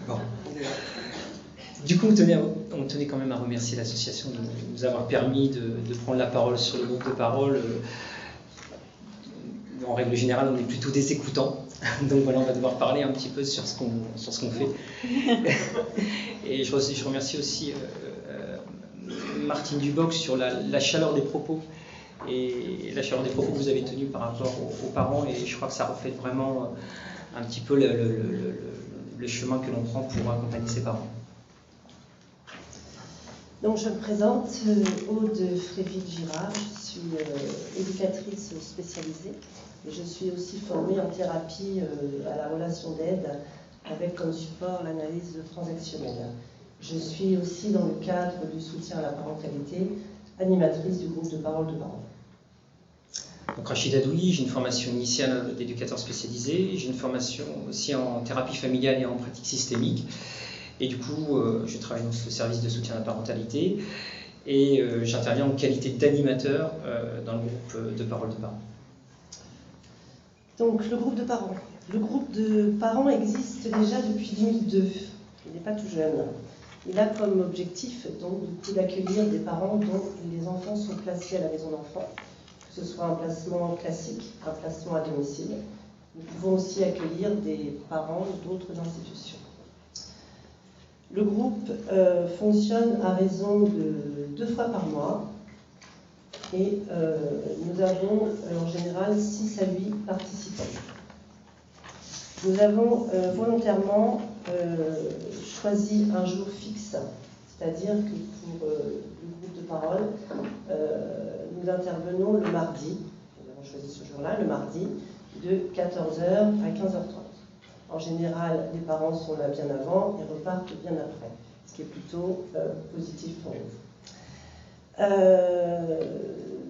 Bon. Du coup, on tenait quand même à remercier l'association de nous avoir permis de prendre la parole sur le groupe de parole. En règle générale, on est plutôt des écoutants. Donc voilà, on va devoir parler un petit peu sur ce qu'on fait. Et je remercie aussi Martine Duboc sur la chaleur des propos. Et la chaleur des propos que vous avez tenus par rapport aux parents. Et je crois que ça reflète vraiment un petit peu le chemin que l'on prend pour accompagner ses parents. Donc je me présente, Aude Fréville-Girard, je suis éducatrice spécialisée et je suis aussi formée en thérapie à la relation d'aide avec comme support l'analyse transactionnelle. Je suis aussi dans le cadre du soutien à la parentalité, animatrice du groupe de parole de parents. Donc Rachid Adouli, j'ai une formation initiale d'éducateur spécialisé, j'ai une formation aussi en thérapie familiale et en pratique systémique. Et du coup, je travaille dans le service de soutien à la parentalité et j'interviens en qualité d'animateur dans le groupe de parole de parents. Donc, le groupe de parents. Le groupe de parents existe déjà depuis 2002. Il n'est pas tout jeune. Il a comme objectif donc d'accueillir des parents dont les enfants sont placés à la maison d'enfants, que ce soit un placement classique, un placement à domicile. Nous pouvons aussi accueillir des parents d'autres institutions. Le groupe fonctionne à raison de 2 fois par mois et nous avons en général 6 à 8 participants. Nous avons volontairement choisi un jour fixe, c'est-à-dire que pour le groupe de parole, nous intervenons le mardi, nous avons choisi ce jour-là, le mardi, de 14h à 15h30. En général, les parents sont là bien avant et repartent bien après, ce qui est plutôt positif pour nous.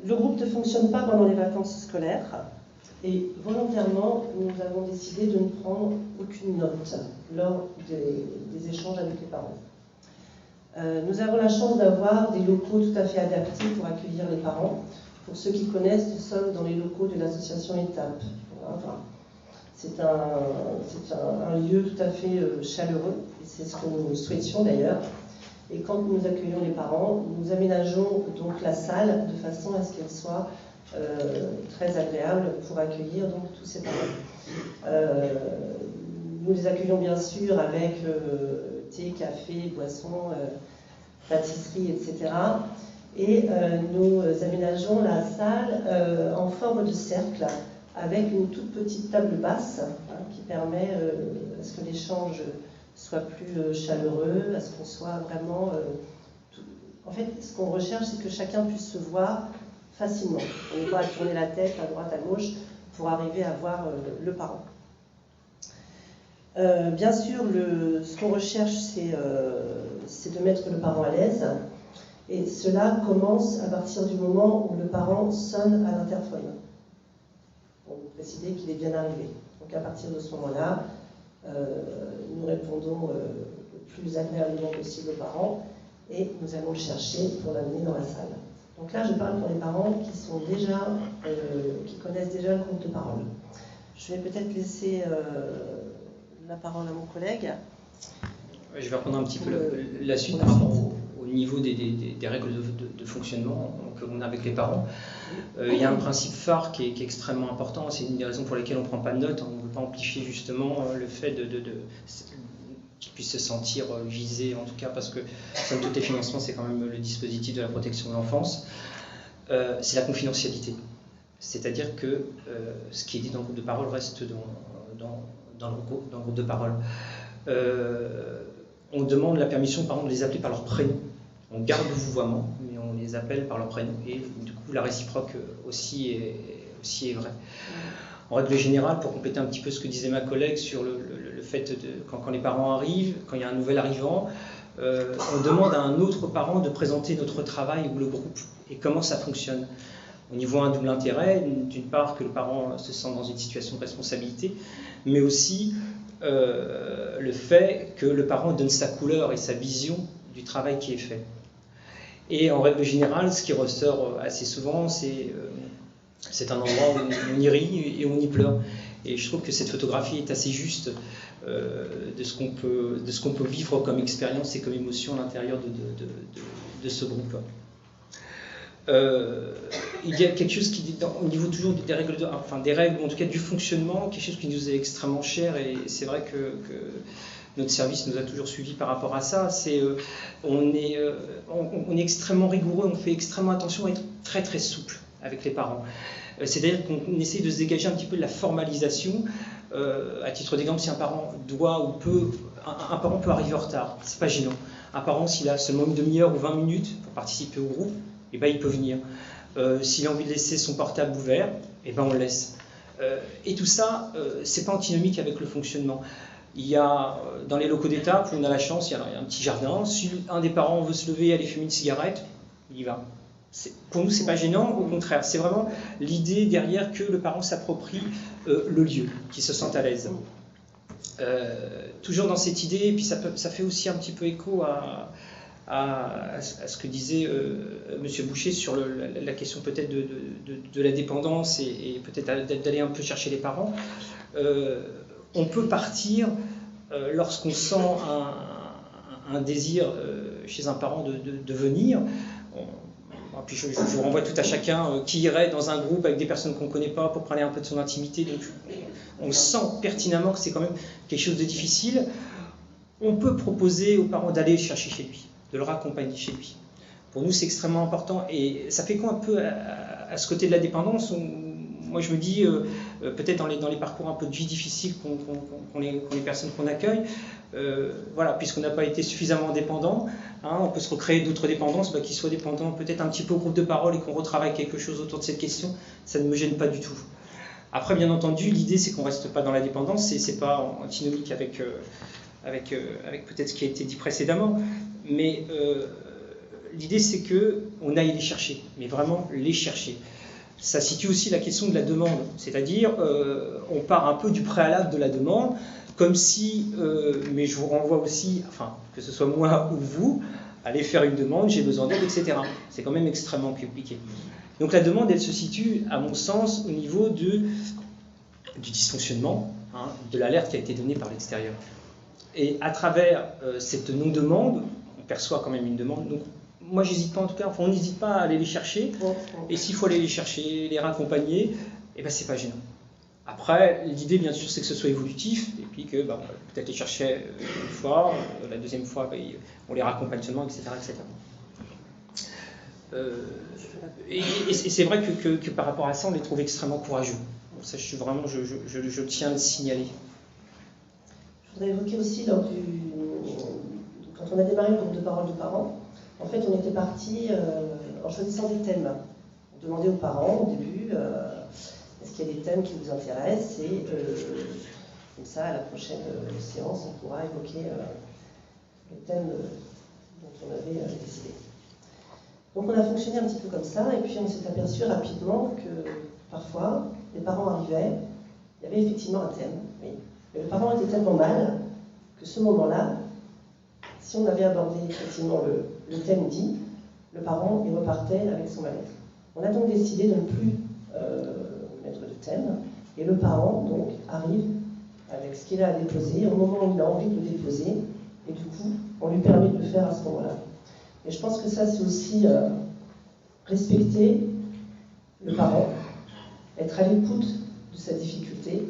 Le groupe ne fonctionne pas pendant les vacances scolaires et volontairement, nous avons décidé de ne prendre aucune note lors des échanges avec les parents. Nous avons la chance d'avoir des locaux tout à fait adaptés pour accueillir les parents. Pour ceux qui connaissent, nous sommes dans les locaux de l'association Étape. Enfin, c'est un lieu tout à fait chaleureux, et c'est ce que nous souhaitions d'ailleurs. Et quand nous accueillons les parents, nous aménageons donc la salle de façon à ce qu'elle soit très agréable pour accueillir donc tous ces parents. Nous les accueillons bien sûr avec thé, café, boissons, pâtisserie, etc. Et nous aménageons la salle en forme de cercle, avec une toute petite table basse qui permet à ce que l'échange soit plus chaleureux, à ce qu'on soit vraiment... En fait, ce qu'on recherche, c'est que chacun puisse se voir facilement. On n'est pas à tourner la tête à droite, à gauche, pour arriver à voir le parent. Bien sûr, ce qu'on recherche, c'est de mettre le parent à l'aise. Et cela commence à partir du moment où le parent sonne à l'interphone. Pour préciser qu'il est bien arrivé. Donc à partir de ce moment-là, nous répondons le plus agréablement possible aux parents et nous allons le chercher pour l'amener dans la salle. Donc là, je parle pour les parents qui connaissent déjà le groupe de parole. Je vais peut-être laisser la parole à mon collègue. Je vais reprendre un petit peu la suite par rapport au niveau des règles de fonctionnement que l'on a avec les parents. Il y a un principe phare qui est extrêmement important, c'est une des raisons pour lesquelles on ne prend pas de notes. On ne veut pas amplifier justement le fait qu'ils puissent se sentir visés, en tout cas parce que comme tous les financements, c'est quand même le dispositif de la protection de l'enfance. C'est la confidentialité. C'est-à-dire que ce qui est dit dans le groupe de parole reste dans le groupe de parole. On demande la permission aux parents de les appeler par leur prénom. On garde le vouvoiement, mais on les appelle par leur prénom. Et du coup, la réciproque aussi est vraie. En règle générale, pour compléter un petit peu ce que disait ma collègue sur le fait quand les parents arrivent, quand il y a un nouvel arrivant, on demande à un autre parent de présenter notre travail ou le groupe et comment ça fonctionne. On y voit un double intérêt, d'une part que le parent se sent dans une situation de responsabilité, mais aussi le fait que le parent donne sa couleur et sa vision du travail qui est fait. Et en règle générale, ce qui ressort assez souvent, c'est un endroit où on y rit et on y pleure. Et je trouve que cette photographie est assez juste de ce qu'on peut vivre comme expérience et comme émotion à l'intérieur de ce groupe. Il y a quelque chose qui, au niveau toujours des règles, des règles, ou en tout cas du fonctionnement, quelque chose qui nous est extrêmement cher, et c'est vrai que notre service nous a toujours suivis par rapport à ça. On est extrêmement rigoureux, on fait extrêmement attention à être très très souple avec les parents. C'est-à-dire qu'on essaie de se dégager un petit peu de la formalisation. À titre d'exemple, si un parent doit ou peut, un parent peut arriver en retard, c'est pas gênant. Un parent, s'il a seulement une demi-heure ou 20 minutes pour participer au groupe, eh ben, il peut venir. S'il a envie de laisser son portable ouvert, eh ben, on le laisse. Et tout ça, c'est pas antinomique avec le fonctionnement. Il y a, dans les locaux d'État, plus on a la chance, il y a un petit jardin. Si un des parents veut se lever et aller fumer une cigarette, il y va. Pour nous, c'est pas gênant, au contraire. C'est vraiment l'idée derrière que le parent s'approprie le lieu, qu'il se sente à l'aise. Toujours dans cette idée, et puis ça fait aussi un petit peu écho à ce que disait M. Boucher sur la question peut-être de la dépendance et peut-être d'aller un peu chercher les parents. On peut partir lorsqu'on sent un désir chez un parent de venir. Puis je vous renvoie tout à chacun qui irait dans un groupe avec des personnes qu'on ne connaît pas pour parler un peu de son intimité. Donc on sent pertinemment que c'est quand même quelque chose de difficile. On peut proposer aux parents d'aller le chercher chez lui, de le raccompagner chez lui. Pour nous, c'est extrêmement important. Et ça fait quoi un peu à ce côté de la dépendance? Moi, je me dis, peut-être dans les parcours un peu de vie difficiles qu'ont les personnes qu'on accueille, voilà, puisqu'on n'a pas été suffisamment dépendant, on peut se recréer d'autres dépendances, qui soient dépendants peut-être un petit peu au groupe de parole et qu'on retravaille quelque chose autour de cette question, ça ne me gêne pas du tout. Après, bien entendu, l'idée, c'est qu'on ne reste pas dans la dépendance, c'est pas antinomique avec peut-être ce qui a été dit précédemment, mais l'idée, c'est qu'on aille les chercher, mais vraiment les chercher. Ça situe aussi la question de la demande, c'est-à-dire on part un peu du préalable de la demande, comme si, mais je vous renvoie aussi, enfin, que ce soit moi ou vous, allez faire une demande, j'ai besoin d'aide, etc. C'est quand même extrêmement compliqué. Donc la demande, elle se situe, à mon sens, au niveau du dysfonctionnement, de l'alerte qui a été donnée par l'extérieur. Et à travers cette non-demande, on perçoit quand même une demande. Donc, moi, j'hésite pas en tout cas, on n'hésite pas à aller les chercher. Et s'il faut aller les chercher, les raccompagner, eh ben, c'est pas gênant. Après, l'idée, bien sûr, c'est que ce soit évolutif, et puis que peut-être les chercher une fois, la deuxième fois, on les raccompagne seulement, etc. Et c'est vrai que par rapport à ça, on les trouve extrêmement courageux. Donc ça, je tiens à le signaler. Je voudrais évoquer aussi, quand on a démarré le groupe de parole de parents, en fait, on était parti en choisissant des thèmes. On demandait aux parents au début est-ce qu'il y a des thèmes qui vous intéressent, et comme ça, à la prochaine séance, on pourra évoquer le thème dont on avait décidé. Donc on a fonctionné un petit peu comme ça, et puis on s'est aperçu rapidement que parfois, les parents arrivaient, il y avait effectivement un thème, oui, mais le parent était tellement mal que ce moment-là, si on avait abordé effectivement le thème dit, le parent il repartait avec son mal-être. On a donc décidé de ne plus mettre de thème, et le parent donc arrive avec ce qu'il a à déposer au moment où il a envie de le déposer, et du coup on lui permet de le faire à ce moment-là. Et je pense que ça, c'est aussi respecter le parent, être à l'écoute de sa difficulté,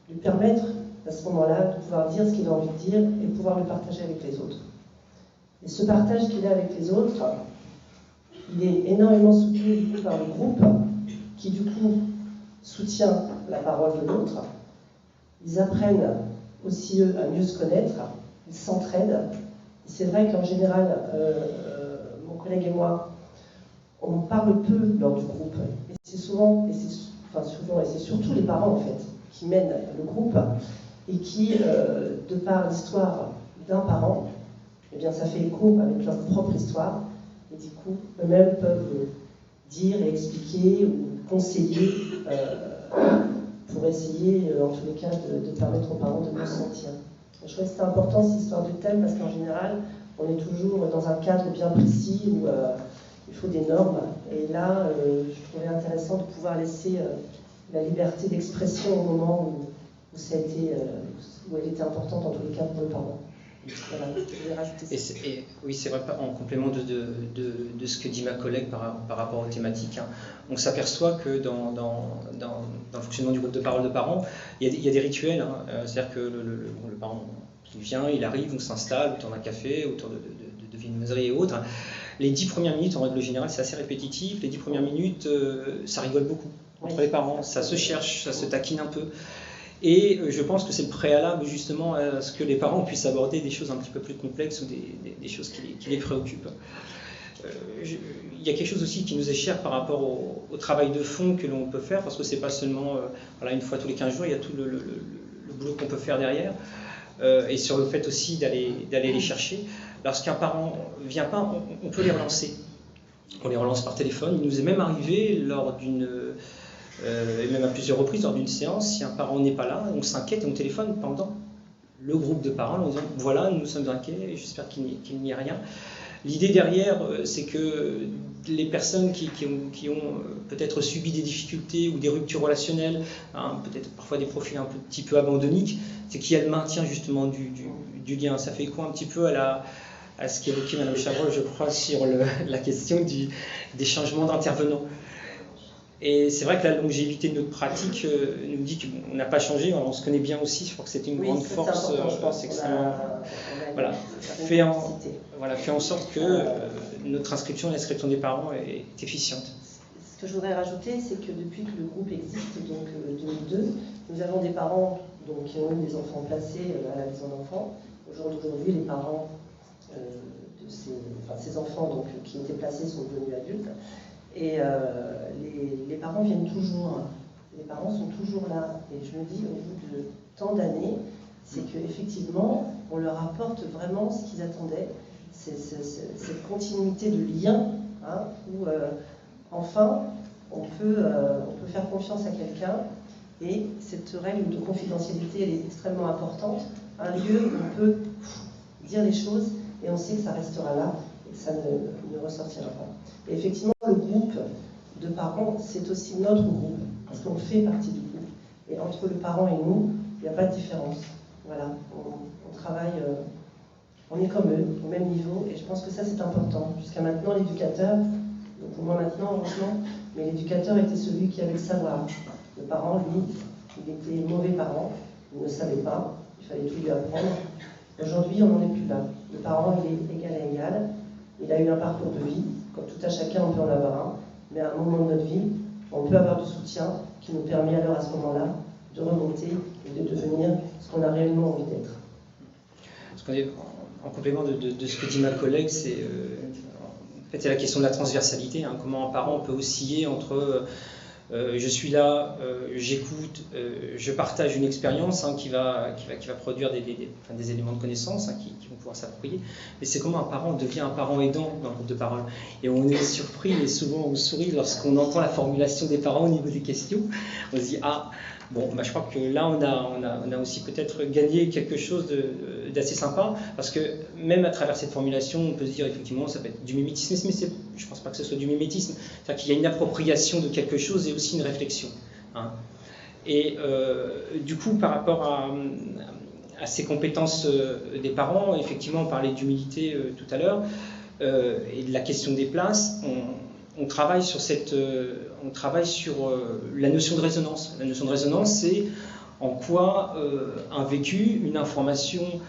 lui permettre à ce moment-là de pouvoir dire ce qu'il a envie de dire et pouvoir le partager avec les autres. Et ce partage qu'il a avec les autres, il est énormément soutenu du coup par le groupe, qui du coup soutient la parole de l'autre. Ils apprennent aussi eux à mieux se connaître, ils s'entraident. Et c'est vrai qu'en général, mon collègue et moi, on parle peu lors du groupe. Et c'est souvent, et c'est surtout les parents en fait, qui mènent le groupe et qui, de par l'histoire d'un parent, eh bien ça fait écho avec leur propre histoire. Et du coup, eux-mêmes peuvent dire et expliquer ou conseiller pour essayer, en tous les cas, de permettre aux parents de mieux se sentir. Je trouvais que c'était important cette histoire de thème parce qu'en général, on est toujours dans un cadre bien précis où il faut des normes. Et là, je trouvais intéressant de pouvoir laisser la liberté d'expression au moment où ça a été, où elle était importante en tous les cas pour le parent. Voilà, je vais rajouter ça. Oui, c'est vrai, en complément de ce que dit ma collègue par rapport aux thématiques, hein, on s'aperçoit que dans le fonctionnement du groupe de parole de parents, il y a des rituels, hein, c'est-à-dire que le parent qui vient, il arrive, on s'installe autour d'un café, autour de viennoiseries et autres. Les 10 premières minutes, en règle générale, c'est assez répétitif. Les 10 premières minutes, ça rigole beaucoup entre les parents, ça se cherche, ça se taquine un peu. Et je pense que c'est le préalable justement à ce que les parents puissent aborder des choses un petit peu plus complexes ou des choses qui les préoccupent. Il y a quelque chose aussi qui nous est cher par rapport au travail de fond que l'on peut faire, parce que c'est pas seulement voilà, une fois tous les 15 jours, il y a tout le boulot qu'on peut faire derrière, et sur le fait aussi d'aller les chercher. Lorsqu'un parent ne vient pas, on peut les relancer. On les relance par téléphone. Il nous est même arrivé lors d'une... et même à plusieurs reprises lors d'une séance, si un parent n'est pas là, on s'inquiète et on téléphone pendant le groupe de parents en disant voilà, nous sommes inquiets, j'espère qu'il n'y a rien. L'idée derrière, c'est que les personnes qui ont peut-être subi des difficultés ou des ruptures relationnelles, hein, peut-être parfois des profils un petit peu abandonniques, c'est qu'il y a le maintien justement du lien. Ça fait écho un petit peu à ce qu'évoquait Mme Chabrol, je crois, sur la question des changements d'intervenants. Et c'est vrai que la longévité de notre pratique nous dit qu'on n'a pas changé, on se connaît bien aussi, je crois que c'est une grande force, je pense, extrêmement... Voilà, fait en sorte que notre inscription, l'inscription des parents est efficiente. Ce que je voudrais rajouter, c'est que depuis que le groupe existe, donc 2002, nous avons des parents qui ont eu des enfants placés à la maison d'enfants. Aujourd'hui, les parents de ces enfants qui étaient placés sont devenus adultes. Et les parents viennent toujours, les parents sont toujours là. Et je me dis, au bout de tant d'années, c'est qu'effectivement, on leur apporte vraiment ce qu'ils attendaient, cette continuité de lien, hein, où enfin, on peut faire confiance à quelqu'un. Et cette règle de confidentialité, elle est extrêmement importante. Un lieu où on peut dire les choses et on sait que ça restera là et que ça ne ressortira pas. Et effectivement, le groupe de parents, c'est aussi notre groupe, parce qu'on fait partie du groupe. Et entre le parent et nous, il n'y a pas de différence. Voilà, on travaille, on est comme eux, au même niveau, et je pense que ça c'est important. Jusqu'à maintenant, l'éducateur, donc moi maintenant, heureusement, mais l'éducateur était celui qui avait le savoir. Le parent, lui, il était mauvais parent, il ne savait pas, il fallait tout lui apprendre. Aujourd'hui, on n'en est plus là. Le parent, il est égal à égal, il a eu un parcours de vie, comme tout à chacun, on peut en avoir un, mais à un moment de notre vie, on peut avoir du soutien qui nous permet alors à ce moment-là de remonter et de devenir ce qu'on a réellement envie d'être. En complément de ce que dit ma collègue, c'est la question de la transversalité, hein, comment un parent peut osciller entre je suis là, j'écoute, je partage une expérience, hein, qui va produire des éléments de connaissance, hein, qui vont pouvoir s'approprier. Mais c'est comment un parent devient un parent aidant dans le groupe de parole. Et on est surpris, et souvent on sourit lorsqu'on entend la formulation des parents au niveau des questions. On se dit ah, bon, je crois que là on a aussi peut-être gagné quelque chose d'assez sympa, parce que même à travers cette formulation, on peut se dire effectivement ça peut être du mimétisme, mais je ne pense pas que ce soit du mimétisme. C'est-à-dire qu'il y a une appropriation de quelque chose et aussi une réflexion. Hein. Et du coup, par rapport à ces compétences des parents, effectivement, on parlait d'humilité tout à l'heure, et de la question des places, on travaille sur la notion de résonance. La notion de résonance, c'est en quoi un vécu, une information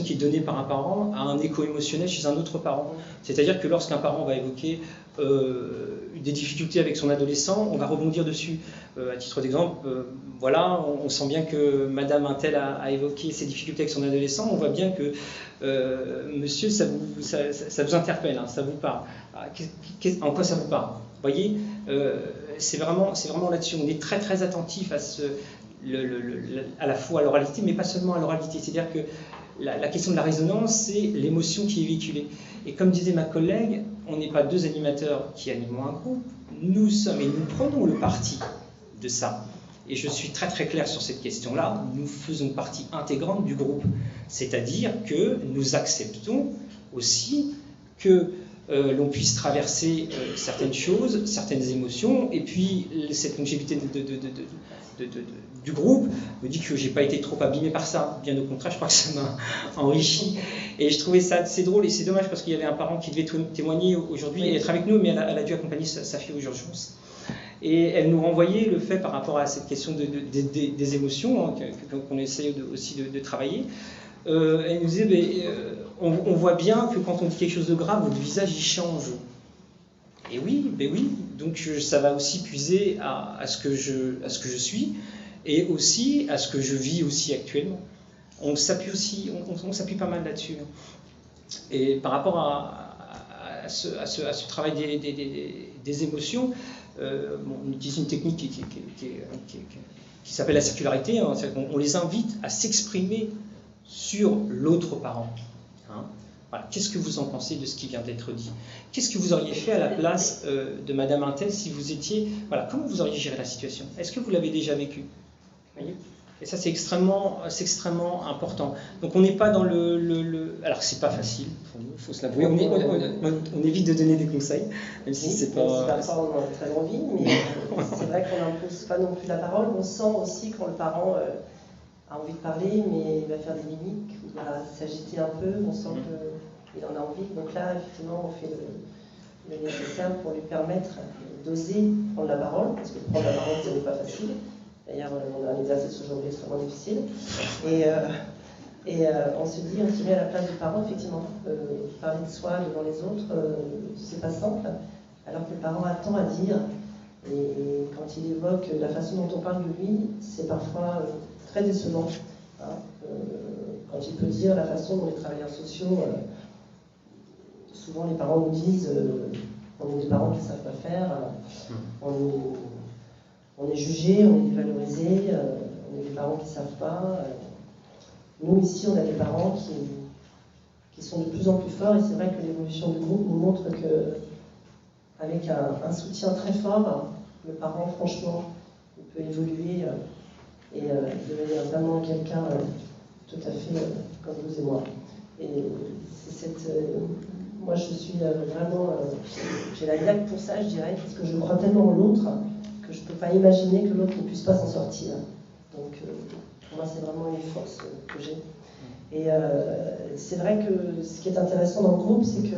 qui est donnée par un parent a un écho émotionnel chez un autre parent. C'est-à-dire que lorsqu'un parent va évoquer des difficultés avec son adolescent, on va rebondir dessus. À titre d'exemple, voilà, on sent bien que Madame Untel a évoqué ses difficultés avec son adolescent, on voit bien que monsieur, ça vous interpelle, hein, ça vous parle. En quoi ça vous parle? Vous voyez, c'est vraiment là-dessus. On est très très attentif à la fois à l'oralité, mais pas seulement à l'oralité. C'est-à-dire que la question de la résonance, c'est l'émotion qui est véhiculée. Et comme disait ma collègue, on n'est pas deux animateurs qui animent un groupe, nous sommes et nous prenons le parti de ça. Et je suis très très clair sur cette question-là, nous faisons partie intégrante du groupe. C'est-à-dire que nous acceptons aussi que l'on puisse traverser certaines choses, certaines émotions, et puis cette longévité du groupe me dit que j'ai pas été trop abîmé par ça, bien au contraire, je crois que ça m'a enrichi, et je trouvais ça assez drôle, et c'est dommage parce qu'il y avait un parent qui devait témoigner aujourd'hui et être avec nous, mais elle a dû accompagner sa fille aux urgences. Et elle nous renvoyait le fait par rapport à cette question des émotions, hein, qu'on essaye aussi de travailler. Elle nous disait, on voit bien que quand on dit quelque chose de grave, votre visage il change. Et oui, donc ça va aussi puiser à ce que je suis, et aussi à ce que je vis aussi actuellement. On s'appuie pas mal là-dessus. Et par rapport à ce travail des émotions, on utilise une technique qui s'appelle la circularité, hein, on les invite à s'exprimer sur l'autre parent. Hein. Voilà. Qu'est-ce que vous en pensez de ce qui vient d'être dit? Qu'est-ce que vous auriez fait à la place de Madame Intel si vous étiez... Voilà, comment vous auriez géré la situation? Est-ce que vous l'avez déjà vécu? Voyez. Et ça, c'est extrêmement important. Donc, on n'est pas dans alors, c'est pas facile, il faut se l'avouer. On évite de donner des conseils, même si c'est pas... Parfois, on a très envie, mais c'est vrai qu'on n'impose pas non plus la parole. On sent aussi quand le parent a envie de parler, mais il va faire des mimiques, il va s'agiter un peu, on sent qu'il en a envie. Donc là, effectivement, on fait le nécessaire pour lui permettre d'oser prendre la parole, parce que prendre la parole, ce n'est pas facile. D'ailleurs, on a un exercice aujourd'hui extrêmement difficile. Et on se met à la place du parent, effectivement. Parler de soi devant les autres, c'est pas simple, alors que le parent a tant à dire. Et quand il évoque la façon dont on parle de lui, c'est parfois très décevant. Hein. Quand il peut dire la façon dont les travailleurs sociaux, souvent les parents nous disent on est des parents qui ne savent pas faire, on est jugé, on est dévalorisé, on est des parents qui ne savent pas. Nous, ici, on a des parents qui sont de plus en plus forts, et c'est vrai que l'évolution du groupe nous montre qu'avec un soutien très fort, le parent, franchement, il peut évoluer et devenir vraiment quelqu'un tout à fait comme vous et moi. Et c'est moi, je suis vraiment... j'ai la niaque pour ça, je dirais, parce que je crois tellement en l'autre que je ne peux pas imaginer que l'autre ne puisse pas s'en sortir. Donc, pour moi, c'est vraiment une force que j'ai. Et c'est vrai que ce qui est intéressant dans le groupe, c'est qu'il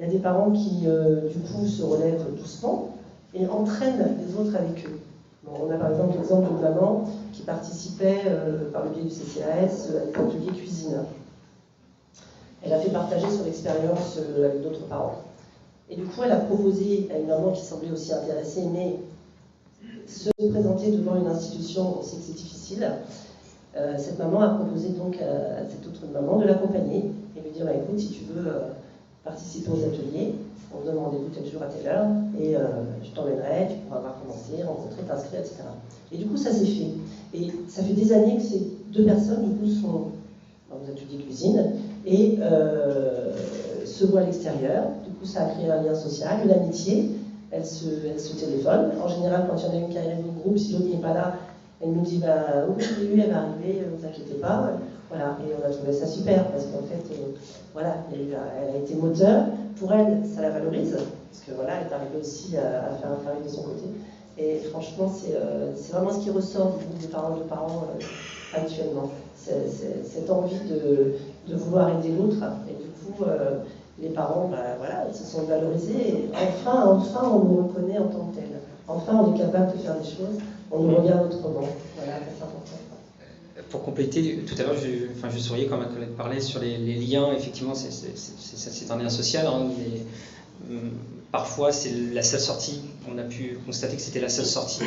y a des parents qui, du coup, se relèvent doucement et entraînent les autres avec eux. Bon, on a par exemple l'exemple d'une maman qui participait, par le biais du CCAS, à des ateliers cuisine. Elle a fait partager son expérience avec d'autres parents. Et du coup, elle a proposé à une maman qui semblait aussi intéressée, mais se présenter devant une institution, on sait que c'est difficile. Cette maman a proposé donc à cette autre maman de l'accompagner et lui dire écoute, si tu veux participer aux ateliers, on te donne rendez-vous tel jour à telle heure et je t'emmènerai, tu pourras voir commencer, rencontrer, t'inscrire, etc. Et du coup, ça s'est fait. Et ça fait des années que ces deux personnes, du coup, sont dans les ateliers cuisine et se voient à l'extérieur. Du coup, ça a créé un lien social, une amitié. Elles se téléphonent. En général, quand il y en a une qui arrive au groupe, si l'autre n'est pas là, elle nous dit oui, elle va arriver, ne vous inquiétez pas. Voilà. Et on a trouvé ça super parce qu'en fait, voilà, elle a été moteur. Pour elle, ça la valorise parce que voilà, elle est arrivée aussi à faire un travail de son côté. Et franchement, c'est vraiment ce qui ressort du groupe des parents de parents actuellement. Cette envie de vouloir aider l'autre. Et du coup, les parents, voilà, ils se sont valorisés. Et enfin, on nous reconnaît en tant que tel. Enfin, on est capable de faire des choses. On nous regarde autrement. Voilà, c'est important. Pour compléter, tout à l'heure, je souriais quand ma collègue parlait sur les liens. Effectivement, c'est un lien social. Hein, mais, parfois, c'est la seule sortie. On a pu constater que c'était la seule sortie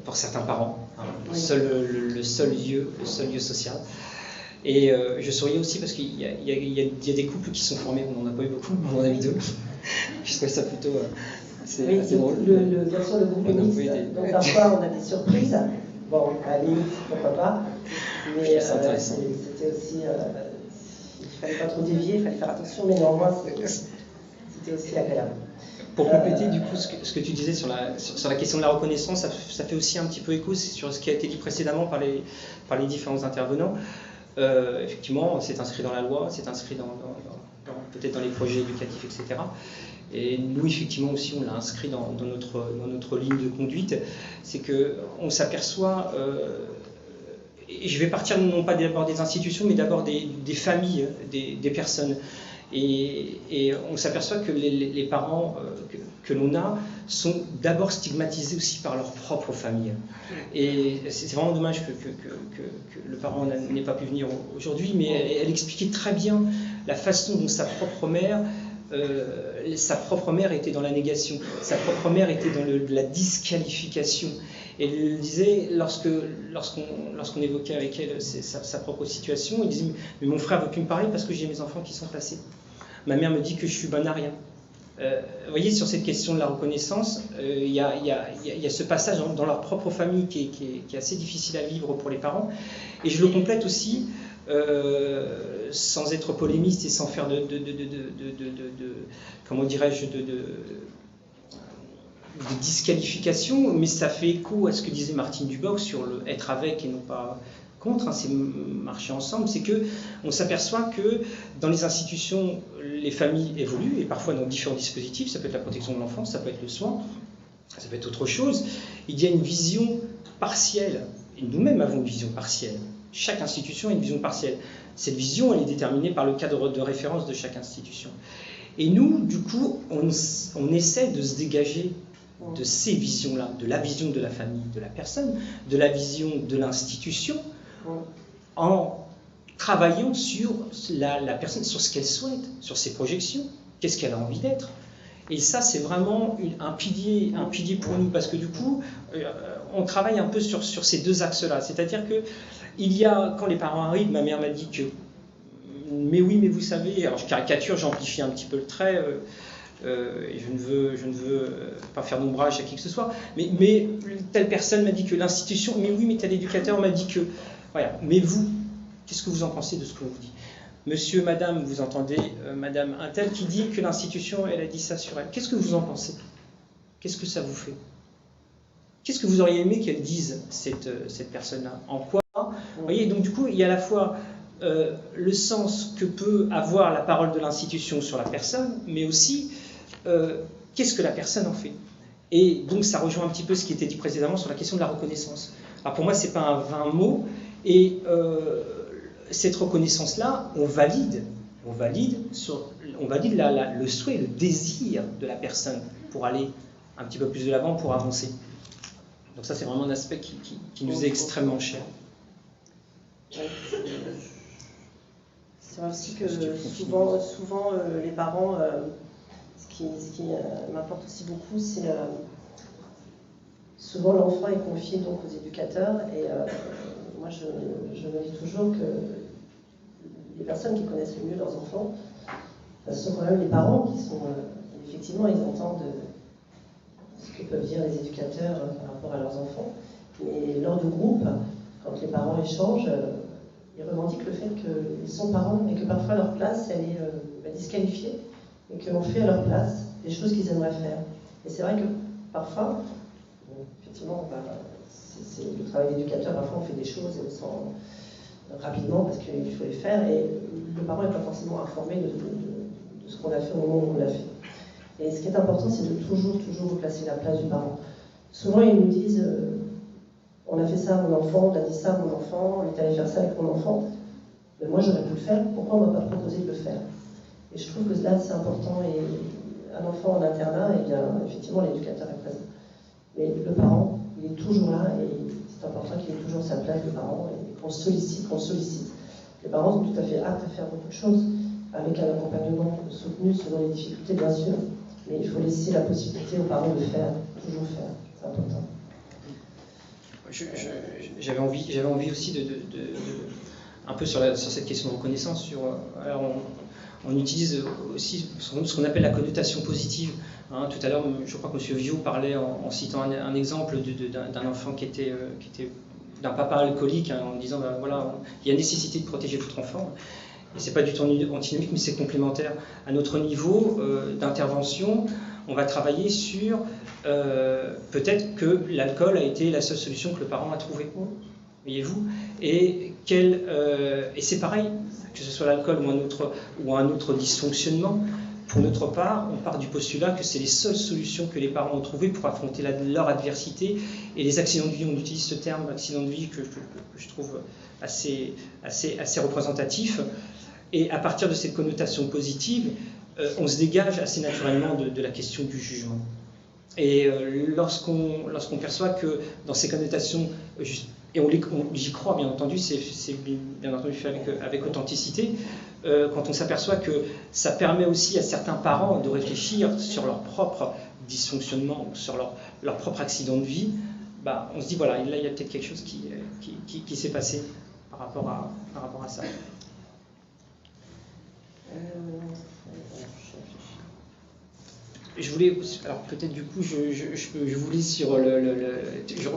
pour certains parents. Hein, oui. Le seul lieu social. Et je souriais aussi parce qu'il y a des couples qui sont formés. On n'en a pas eu beaucoup, on en a eu deux. Je trouvais ça plutôt assez drôle. Bien sûr, le groupe est mixte. Donc parfois, on a des surprises. Bon, à la limite, pourquoi pas. Mais c'était aussi... il ne fallait pas trop dévier, il fallait faire attention, mais néanmoins, c'était aussi agréable. Pour compléter, du coup, ce que tu disais sur la question de la reconnaissance, ça fait aussi un petit peu écho sur ce qui a été dit précédemment par les différents intervenants. Effectivement, c'est inscrit dans la loi, c'est inscrit peut-être dans les projets éducatifs, etc. Et nous, effectivement, aussi, on l'a inscrit dans notre ligne de conduite, c'est qu'on s'aperçoit, et je vais partir non pas d'abord des institutions, mais d'abord des familles, des personnes. Et on s'aperçoit que les parents que l'on a sont d'abord stigmatisés aussi par leur propre famille. Et c'est vraiment dommage que le parent n'ait pas pu venir aujourd'hui, mais elle expliquait très bien la façon dont sa propre mère était dans la négation, sa propre mère était dans la disqualification. Et elle disait, lorsqu'on évoquait avec elle sa propre situation, elle disait, mais mon frère ne veut plus me parler parce que j'ai mes enfants qui sont placés. Ma mère me dit que je suis bon à rien. Vous voyez, sur cette question de la reconnaissance, il y a ce passage dans leur propre famille qui est assez difficile à vivre pour les parents. Et je le complète aussi, sans être polémiste et sans faire comment dirais-je, de disqualification, mais ça fait écho à ce que disait Martine Duboc sur le être avec et non pas contre, c'est marcher ensemble, c'est qu'on s'aperçoit que dans les institutions, les familles évoluent, et parfois dans différents dispositifs, ça peut être la protection de l'enfance, ça peut être le soin, ça peut être autre chose. Il y a une vision partielle, et nous-mêmes avons une vision partielle. Chaque institution a une vision partielle. Cette vision, elle est déterminée par le cadre de référence de chaque institution. Et nous, du coup, on essaie de se dégager de ces visions-là, de la vision de la famille, de la personne, de la vision de l'institution, en travaillant sur la personne, sur ce qu'elle souhaite, sur ses projections, qu'est-ce qu'elle a envie d'être. Et ça, c'est vraiment un pilier pour nous, parce que du coup, on travaille un peu sur ces deux axes-là. C'est-à-dire que quand les parents arrivent, ma mère m'a dit que, mais oui, mais vous savez, alors je caricature, j'amplifie un petit peu le trait, et je ne veux pas faire d'ombrage à qui que ce soit, mais telle personne m'a dit que l'institution, mais oui, mais tel éducateur m'a dit que, voilà, mais vous, qu'est-ce que vous en pensez de ce que vous dites ? Monsieur, madame, vous entendez madame un tel qui dit que l'institution, elle a dit ça sur elle. Qu'est-ce que vous en pensez ? Qu'est-ce que ça vous fait ? Qu'est-ce que vous auriez aimé qu'elle dise, cette personne-là ? En quoi ? Vous voyez, donc du coup, il y a à la fois le sens que peut avoir la parole de l'institution sur la personne, mais aussi qu'est-ce que la personne en fait. Et donc ça rejoint un petit peu ce qui était dit précédemment sur la question de la reconnaissance. Alors pour moi, ce n'est pas un vain mot, et cette reconnaissance-là, on valide le souhait, le désir de la personne pour aller un petit peu plus de l'avant, pour avancer. Donc ça, c'est vraiment un aspect qui nous est extrêmement cher. C'est vrai aussi que souvent les parents, ce qui m'importe aussi beaucoup, c'est souvent l'enfant est confié donc aux éducateurs, et moi je me dis toujours que les personnes qui connaissent le mieux leurs enfants sont quand même les parents, qui sont effectivement, ils entendent ce que peuvent dire les éducateurs par rapport à leurs enfants, mais lors de groupe, quand les parents échangent, ils revendiquent le fait qu'ils sont parents, mais que parfois leur place, elle est disqualifiée, et qu'on fait à leur place des choses qu'ils aimeraient faire. Et c'est vrai que parfois, effectivement, c'est le travail d'éducateur, parfois on fait des choses et on sent rapidement parce qu'il faut les faire, et le parent n'est pas forcément informé de ce qu'on a fait au moment où on l'a fait. Et ce qui est important, c'est de toujours replacer la place du parent. Souvent, ils nous disent on a fait ça à mon enfant, on a dit ça à mon enfant, on est allé faire ça avec mon enfant. Mais moi, j'aurais pu le faire, pourquoi on ne m'a pas proposé de le faire? Et je trouve que là, c'est important. Et un enfant en internat, eh bien, effectivement, l'éducateur est présent. Mais le parent, il est toujours là, et c'est important qu'il ait toujours sa place, le parent, et qu'on sollicite. Les parents sont tout à fait aptes à faire beaucoup de choses, avec un accompagnement soutenu selon les difficultés, bien sûr. Mais il faut laisser la possibilité aux parents de faire, toujours faire. C'est important. J'avais envie aussi un peu sur cette question de reconnaissance. Alors on utilise aussi ce qu'on appelle la connotation positive. Hein, tout à l'heure, je crois que M. Viau parlait en citant un exemple d'un enfant qui était d'un papa alcoolique, hein, en disant voilà, il y a nécessité de protéger votre enfant. Et c'est pas du tout antinomique, mais c'est complémentaire. À notre niveau d'intervention, on va travailler sur peut-être que l'alcool a été la seule solution que le parent a trouvée. voyez-vous, et c'est pareil, que ce soit l'alcool ou un autre dysfonctionnement. Pour notre part, on part du postulat que c'est les seules solutions que les parents ont trouvées pour affronter leur adversité. Et les accidents de vie, on utilise ce terme accident de vie que je trouve assez représentatif. Et à partir de cette connotation positive, on se dégage assez naturellement de la question du jugement. Et lorsqu'on perçoit que dans ces connotations, et j'y crois bien entendu, c'est bien entendu fait avec authenticité, quand on s'aperçoit que ça permet aussi à certains parents de réfléchir sur leur propre dysfonctionnement ou sur leur propre accident de vie, bah, on se dit voilà, là il y a peut-être quelque chose qui s'est passé par rapport à ça. Je voulais, alors peut-être du coup, je vous lis sur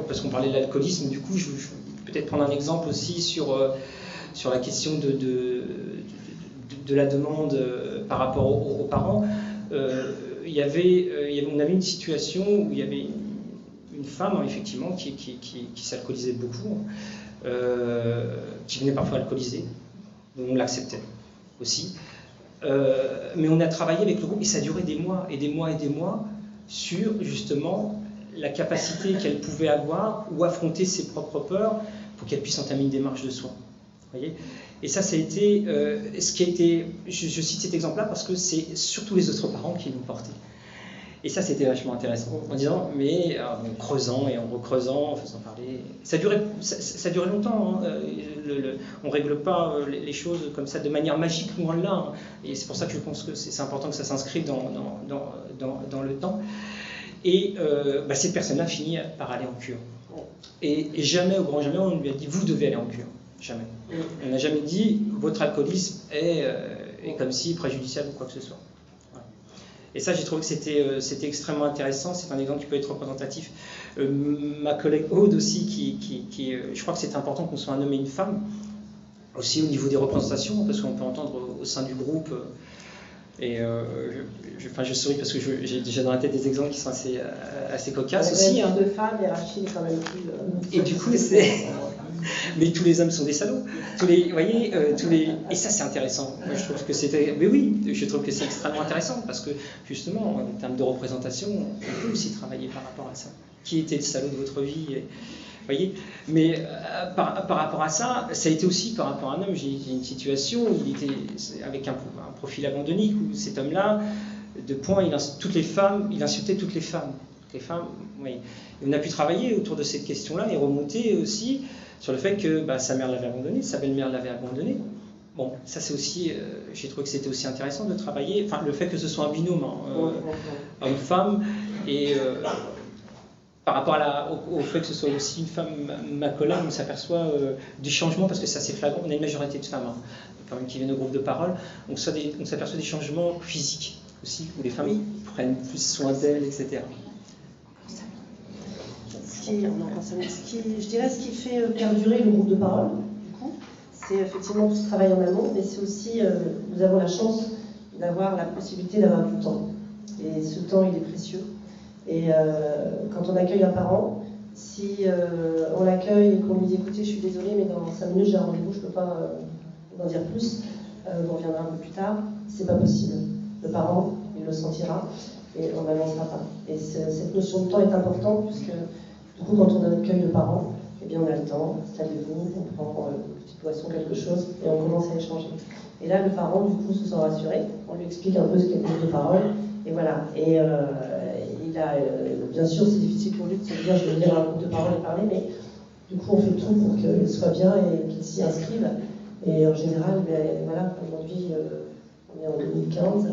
parce qu'on parlait de l'alcoolisme, du coup, je peut-être prendre un exemple aussi sur la question de la demande par rapport aux parents. On avait une situation où il y avait une femme, effectivement, qui s'alcoolisait beaucoup, qui venait parfois alcoolisée, on l'acceptait aussi. Mais on a travaillé avec le groupe et ça a duré des mois et des mois et des mois sur justement la capacité qu'elle pouvait avoir ou affronter ses propres peurs pour qu'elle puisse entamer une démarche de soins. Voyez, et ça a été ce qui a été. Je cite cet exemple-là parce que c'est surtout les autres parents qui l'ont porté. Et ça, c'était vachement intéressant. En disant, mais en creusant et en recreusant, en faisant parler. Ça durait longtemps. Hein. On ne règle pas les choses comme ça de manière magique, loin de là. Hein. Et c'est pour ça que je pense que c'est important que ça s'inscrive dans le temps. Et cette personne-là finit par aller en cure. Et jamais, au grand jamais, on lui a dit, vous devez aller en cure. Jamais. On n'a jamais dit, votre alcoolisme est comme si préjudiciable ou quoi que ce soit. Et ça, j'ai trouvé que c'était extrêmement intéressant. C'est un exemple qui peut être représentatif. Ma collègue Aude aussi, je crois que c'est important qu'on soit un homme et une femme, aussi au niveau des représentations, parce qu'on peut entendre au sein du groupe. Je souris parce que j'ai déjà dans la tête des exemples qui sont assez cocasses aussi. Hein. De femmes, et Rachid est quand même plus. Et du coup, mais tous les hommes sont des salauds. Et ça, c'est intéressant. Moi, je trouve que je trouve que c'est extrêmement intéressant parce que justement, en termes de représentation, on peut aussi travailler par rapport à ça. Qui était le salaud de votre vie voyez. Mais par rapport à ça, ça a été aussi par rapport à un homme. J'ai une situation où il était avec un profil abandonnique où cet homme-là, de point, il insultait toutes les femmes. Les femmes, oui. Et on a pu travailler autour de cette question-là et remonter aussi sur le fait que sa mère l'avait abandonné, sa belle-mère l'avait abandonné. Bon, ça c'est aussi, j'ai trouvé que c'était aussi intéressant de travailler, enfin le fait que ce soit un binôme, homme-femme, et par rapport au fait que ce soit aussi une femme, ma collègue, on s'aperçoit du changement, parce que c'est assez flagrant, on a une majorité de femmes quand même qui viennent au groupe de parole, on s'aperçoit des changements physiques aussi, où les femmes prennent plus soin d'elles, etc. Je dirais ce qui fait perdurer le groupe de parole, du coup, c'est effectivement tout ce travail en amont, mais c'est aussi, nous avons la chance d'avoir la possibilité d'avoir du temps. Et ce temps, il est précieux. Et quand on accueille un parent, si on l'accueille et qu'on lui dit écoutez, je suis désolée, mais dans 5 minutes j'ai un rendez-vous, je ne peux pas vous en dire plus, on reviendra un peu plus tard, c'est pas possible. Le parent, il le sentira et on n'avancera pas. Et cette notion de temps est importante puisque du coup, quand on a un accueil de parents, eh bien, on a le temps, installez-vous, on prend une petite boisson, quelque chose, et on commence à échanger. Et là, le parent, du coup, se sent rassuré, on lui explique un peu ce qu'est le groupe de parole, et voilà. Et il a, bien sûr, c'est difficile pour lui de se dire, je vais venir à un groupe de parole et parler, mais du coup, on fait tout pour qu'il soit bien et qu'il s'y inscrive. Et en général, voilà, aujourd'hui, on est en 2015,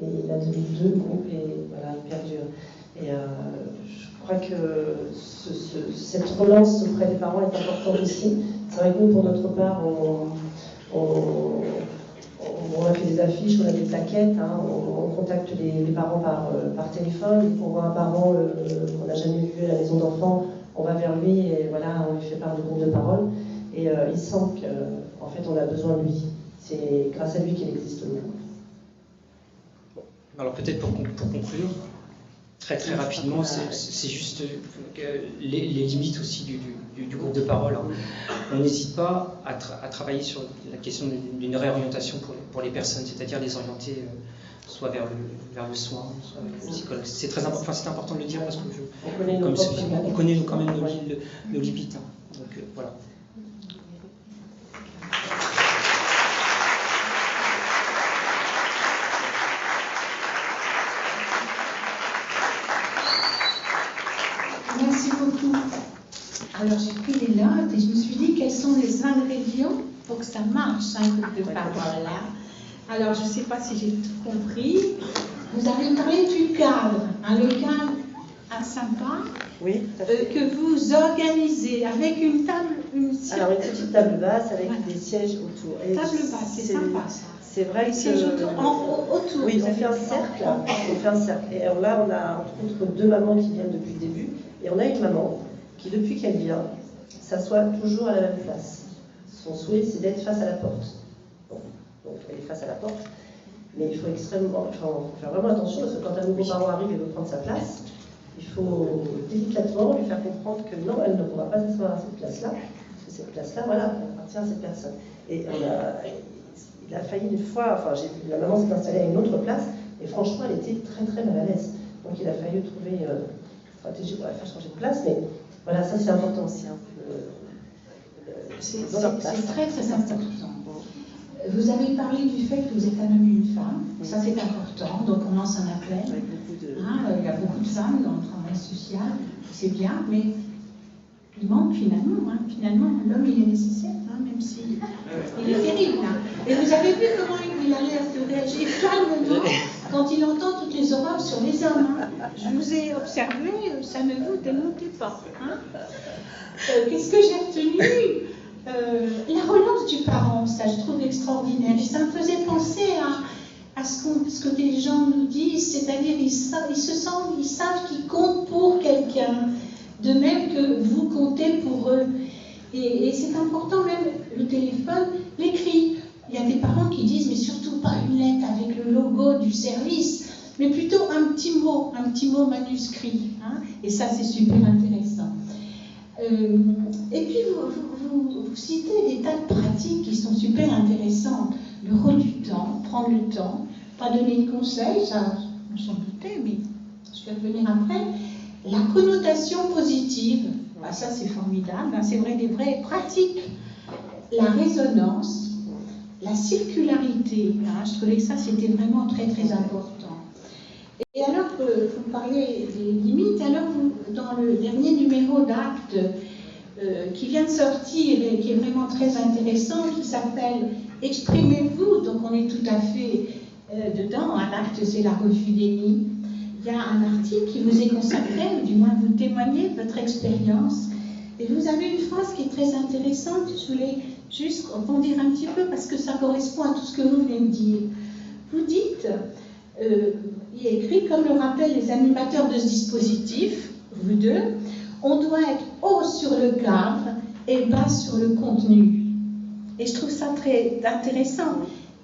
et il a 2002, le groupe, et voilà, il perdure. Et je crois que cette relance auprès des parents est importante aussi. C'est vrai que nous, pour notre part, on a fait des affiches, on a des plaquettes, hein, on contacte les parents par téléphone. On voit un parent qu'on n'a jamais vu à la maison d'enfants, on va vers lui et voilà, on lui fait part du groupe de parole. Et il sent qu'en fait, on a besoin de lui. C'est grâce à lui qu'il existe le groupe. Alors peut-être pour conclure, Très rapidement, c'est juste les limites aussi du groupe de parole. On n'hésite pas à travailler sur la question d'une réorientation pour les personnes, c'est-à-dire les orienter soit vers le soin, soit vers le psychologue. C'est très important, c'est important de le dire parce que on connaît quand même nos limites. Donc voilà. Merci beaucoup. Alors j'ai pris des notes et je me suis dit quels sont les ingrédients pour que ça marche, un groupe de parole là. Alors je ne sais pas si j'ai tout compris. Vous avez parlé du cadre, le cadre sympa, oui, que vous organisez avec une table, alors une petite table basse avec des sièges autour. Et table basse, c'est sympa ça. C'est vrai que sièges autour. Oui, on fait un cercle. On fait un cercle. Et alors là, on a entre autres 2 mamans qui viennent depuis le début, et on a une maman qui, depuis qu'elle vient, s'assoit toujours à la même place. Son souhait, c'est d'être face à la porte. Bon, donc elle est face à la porte, mais il faut faut faire vraiment attention parce que quand un nouveau parent arrive et veut prendre sa place, il faut délicatement lui faire comprendre que non, elle ne pourra pas s'asseoir à cette place-là, parce que cette place-là, voilà, elle appartient à cette personne. Et il a failli une fois, la maman s'est installée à une autre place, et franchement, elle était très mal à l'aise. Donc il a fallu trouver une stratégie pour la faire changer de place, mais voilà, ça c'est important aussi. C'est très important. Vous avez parlé du fait que vous êtes un homme et une femme, ça c'est important, donc on lance un appel. Il y a beaucoup de femmes dans le travail social, c'est bien, mais il manque finalement, l'homme il est nécessaire, même si il est terrible. Et vous avez vu comment il a l'air de réagir calmement quand il entend toutes les horreurs sur les hommes. Je vous ai observé, ça ne vous démontez pas. Qu'est-ce que j'ai retenu? La relance du parent, ça je trouve extraordinaire. Et ça me faisait penser à ce que les gens nous disent, c'est-à-dire ils savent qu'ils comptent pour quelqu'un, de même que vous comptez pour eux. Et c'est important même le téléphone, l'écrit. Il y a des parents qui disent, mais surtout pas une lettre avec le logo du service, mais plutôt un petit mot manuscrit. Et ça c'est super intéressant. Et puis vous citez des tas de pratiques qui sont super intéressantes. Le rôle du temps, prendre le temps, pas donner de conseils, ça on s'en doutait, mais je vais revenir après. La connotation positive, ça c'est formidable, c'est vrai, des vraies pratiques. La résonance, la circularité, je trouvais que ça c'était vraiment très important. Et alors que vous parlez des limites, alors dans le dernier numéro d'Acte qui vient de sortir et qui est vraiment très intéressant, qui s'appelle « Exprimez-vous », donc on est tout à fait dedans, Acte c'est la revue d'Énie. Il y a un article qui vous est consacré, ou du moins vous témoignez de votre expérience, et vous avez une phrase qui est très intéressante, je voulais juste rebondir un petit peu parce que ça correspond à tout ce que vous venez de dire. Vous dites, il est écrit, comme le rappellent les animateurs de ce dispositif, vous deux, on doit être haut sur le cadre et bas sur le contenu. Et je trouve ça très intéressant.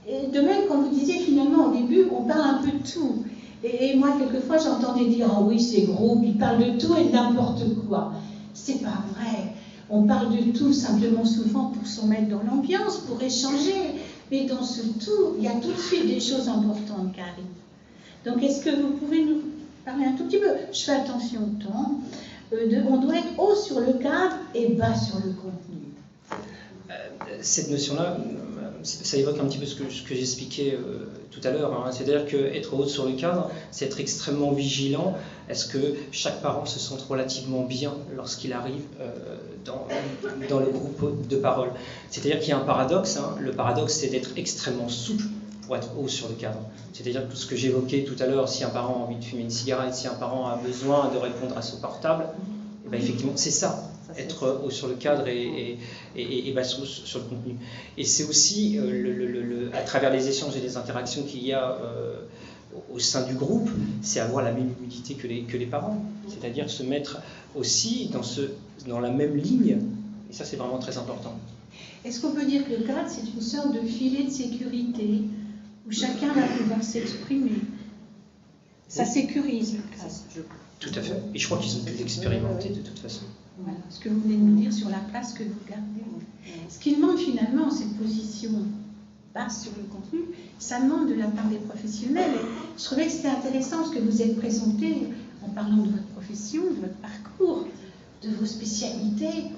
Et de même, quand vous disiez finalement au début, on parle un peu de tout. Et moi, quelquefois, j'entendais dire, oh oui, ces groupes, ils parlent de tout et de n'importe quoi. C'est pas vrai. On parle de tout simplement souvent pour se mettre dans l'ambiance, pour échanger. Mais dans ce tout, il y a tout de suite des choses importantes qui arrivent. Donc, est-ce que vous pouvez nous parler un tout petit peu? Je fais attention au temps. On doit être haut sur le cadre et bas sur le contenu. Cette notion-là, ça évoque un petit peu ce que j'expliquais tout à l'heure. C'est-à-dire qu'être haut sur le cadre, c'est être extrêmement vigilant. Est-ce que chaque parent se sente relativement bien lorsqu'il arrive dans le groupe de parole? C'est-à-dire qu'il y a un paradoxe. Le paradoxe, c'est d'être extrêmement souple pour être haut sur le cadre. C'est-à-dire que tout ce que j'évoquais tout à l'heure, si un parent a envie de fumer une cigarette, si un parent a besoin de répondre à son portable, effectivement, c'est ça. Être haut sur le cadre et bas sur le contenu. Et c'est aussi, à travers les échanges et les interactions qu'il y a au sein du groupe, c'est avoir la même humilité que les parents. C'est-à-dire se mettre aussi dans la même ligne. Et ça, c'est vraiment très important. Est-ce qu'on peut dire que le cadre, c'est une sorte de filet de sécurité où chacun va pouvoir s'exprimer? Ça sécurise le cadre. Tout à fait. Et je crois qu'ils ont pu l'expérimenter de toute façon. Voilà, ce que vous venez de nous dire sur la place que vous gardez. Ce qui demande finalement, cette position basse sur le contenu, ça demande de la part des professionnels. Et je trouvais que c'était intéressant ce que vous êtes présenté en parlant de votre profession, de votre parcours, de vos spécialités,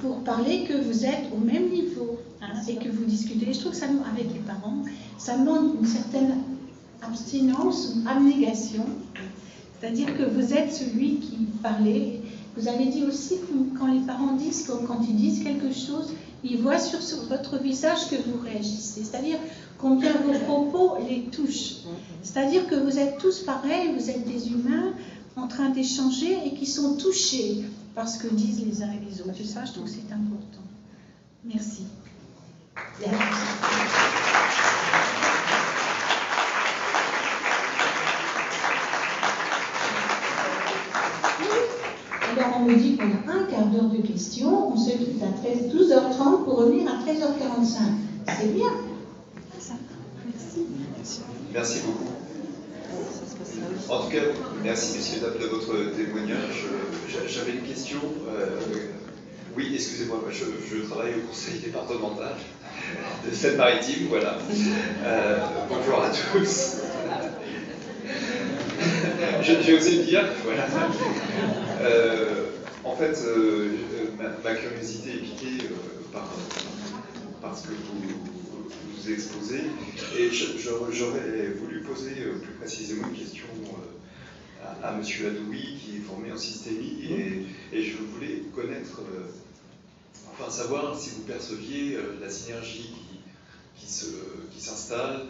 pour parler que vous êtes au même niveau et que vous discutez. Je trouve que ça, avec les parents, ça demande une certaine abstinence ou abnégation. C'est-à-dire que vous êtes celui qui parlait. Vous avez dit aussi que quand les parents disent, quand ils disent quelque chose, ils voient sur votre visage que vous réagissez. C'est-à-dire combien vos propos les touchent. C'est-à-dire que vous êtes tous pareils, vous êtes des humains en train d'échanger et qui sont touchés par ce que disent les uns et les autres. Et ça, je trouve que c'est important. Merci. Alors, on me dit qu'on a un quart d'heure de questions. On se quitte à 12h30 pour revenir à 13h45. C'est bien. Merci. Merci beaucoup. En tout cas, merci messieurs dames de votre témoignage. J'avais une question. Oui, excusez-moi, je travaille au conseil départemental de Seine-Maritime, voilà. Bonjour à tous. J'ai osé le dire, voilà. En fait, ma curiosité est piquée par ce que vous exposez, et j'aurais voulu poser plus précisément une question à M. Adoui, qui est formé en systémie, et je voulais connaître, enfin savoir si vous perceviez la synergie qui s'installe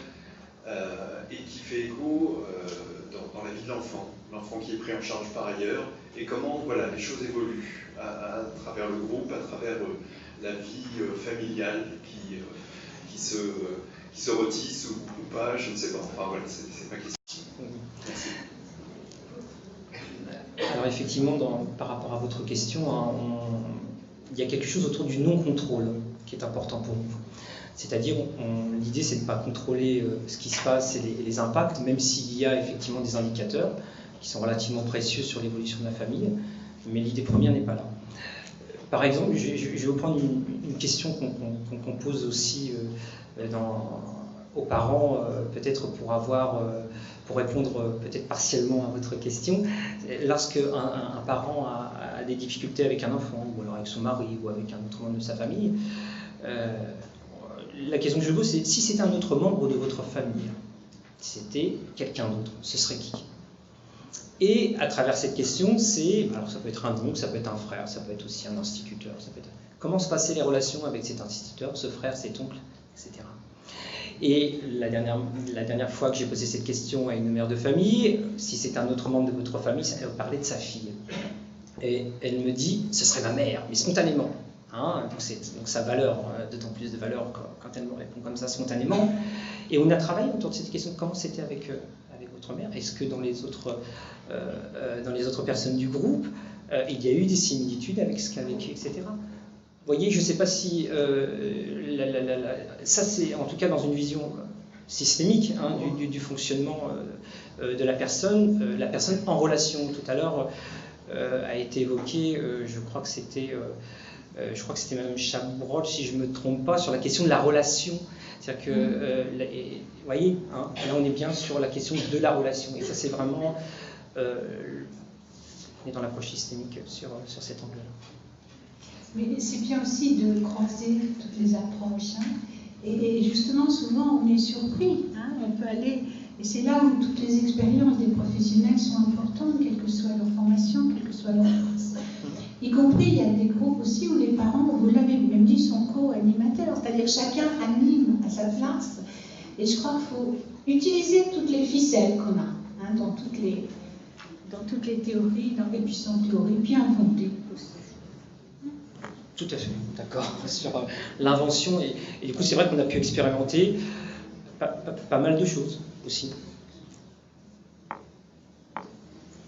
et qui fait écho dans la vie de l'enfant qui est pris en charge par ailleurs, et comment voilà, les choses évoluent à travers le groupe, à travers la vie familiale qui se retisse ou pas, je ne sais pas. Enfin voilà, c'est ma question. Merci. Alors effectivement, par rapport à votre question, il y a quelque chose autour du non-contrôle qui est important pour nous. C'est-à-dire, l'idée, c'est de ne pas contrôler ce qui se passe et les impacts, même s'il y a effectivement des indicateurs qui sont relativement précieux sur l'évolution de la famille, mais l'idée première n'est pas là. Par exemple, je vais vous prendre une question qu'on pose aussi aux parents, peut-être pour répondre peut-être partiellement à votre question. Lorsque un parent a des difficultés avec un enfant, ou alors avec son mari, ou avec un autre membre de sa famille, la question que je pose, c'est si c'était un autre membre de votre famille, si c'était quelqu'un d'autre, ce serait qui? Et à travers cette question, alors ça peut être un oncle, ça peut être un frère, ça peut être aussi un instituteur, comment se passaient les relations avec cet instituteur, ce frère, cet oncle, etc. Et la dernière fois que j'ai posé cette question à une mère de famille, si c'était un autre membre de votre famille, elle parlait de sa fille. Et elle me dit, ce serait ma mère, mais spontanément. Donc sa valeur, d'autant plus de valeur quand elle me répond comme ça spontanément. Et on a travaillé autour de cette question, comment c'était avec votre mère. Est-ce que dans les autres personnes du groupe, il y a eu des similitudes avec ce qu'a vécu, etc. Vous voyez, je ne sais pas si ça c'est en tout cas dans une vision systémique du fonctionnement de la personne en relation. Tout à l'heure a été évoqué, je crois que c'était Mme Chabrol, si je ne me trompe pas, sur la question de la relation. C'est-à-dire que, vous voyez, là on est bien sur la question de la relation. Et ça c'est vraiment, on est dans l'approche systémique sur cet angle-là. Mais c'est bien aussi de croiser toutes les approches. Et justement, souvent, on est surpris. On peut aller... Et c'est là où toutes les expériences des professionnels sont importantes, quelle que soit leur formation, quelle que soit leur place. Y compris, il y a des groupes aussi où les parents, vous l'avez même dit, sont co-animateurs. C'est-à-dire chacun anime à sa place. Et je crois qu'il faut utiliser toutes les ficelles qu'on a dans toutes les théories, dans les puissantes théories, bien fondées aussi. Tout à fait, d'accord, sur l'invention. Et du coup, c'est vrai qu'on a pu expérimenter pas mal de choses aussi.